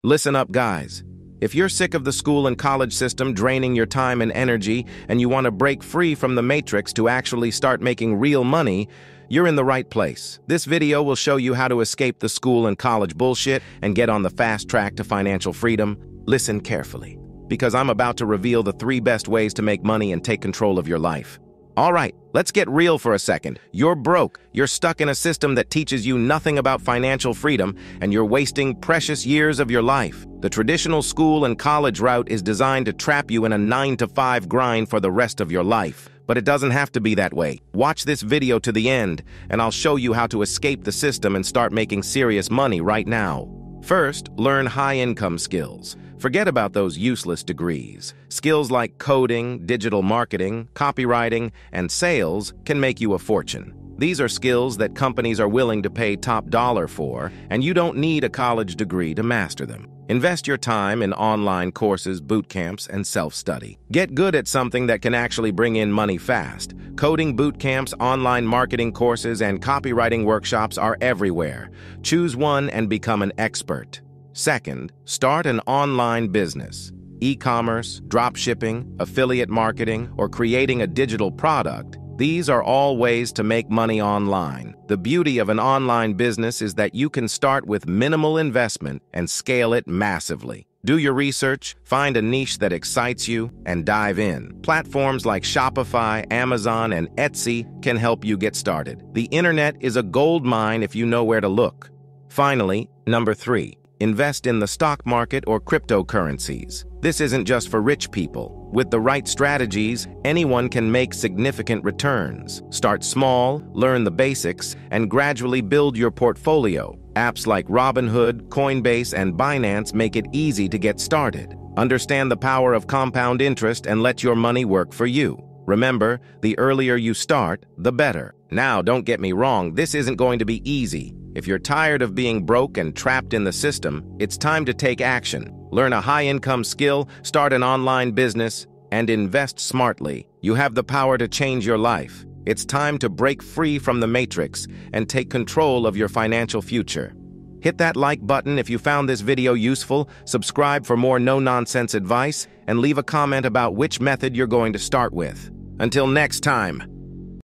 Listen up, guys. If you're sick of the school and college system draining your time and energy, and you want to break free from the matrix to actually start making real money, you're in the right place. This video will show you how to escape the school and college bullshit and get on the fast track to financial freedom. Listen carefully, because I'm about to reveal the 3 best ways to make money and take control of your life. All right, let's get real for a second. You're broke. You're stuck in a system that teaches you nothing about financial freedom, and you're wasting precious years of your life. The traditional school and college route is designed to trap you in a 9-to-5 grind for the rest of your life. But it doesn't have to be that way. Watch this video to the end, and I'll show you how to escape the system and start making serious money right now. First, learn high-income skills. Forget about those useless degrees. Skills like coding, digital marketing, copywriting, and sales can make you a fortune. These are skills that companies are willing to pay top dollar for, and you don't need a college degree to master them. Invest your time in online courses, boot camps, and self-study. Get good at something that can actually bring in money fast. Coding boot camps, online marketing courses, and copywriting workshops are everywhere. Choose one and become an expert. Second, start an online business. E-commerce, dropshipping, affiliate marketing, or creating a digital product. These are all ways to make money online. The beauty of an online business is that you can start with minimal investment and scale it massively. Do your research, find a niche that excites you, and dive in. Platforms like Shopify, Amazon, and Etsy can help you get started. The internet is a gold mine if you know where to look. Finally, number 3. Invest in the stock market or cryptocurrencies. This isn't just for rich people. With the right strategies, anyone can make significant returns. Start small, learn the basics, and gradually build your portfolio. Apps like Robinhood, Coinbase, and Binance make it easy to get started. Understand the power of compound interest and let your money work for you. Remember, the earlier you start, the better. Now, don't get me wrong, this isn't going to be easy. If you're tired of being broke and trapped in the system, it's time to take action. Learn a high-income skill, start an online business, and invest smartly. You have the power to change your life. It's time to break free from the matrix and take control of your financial future. Hit that like button if you found this video useful, subscribe for more no-nonsense advice, and leave a comment about which method you're going to start with. Until next time.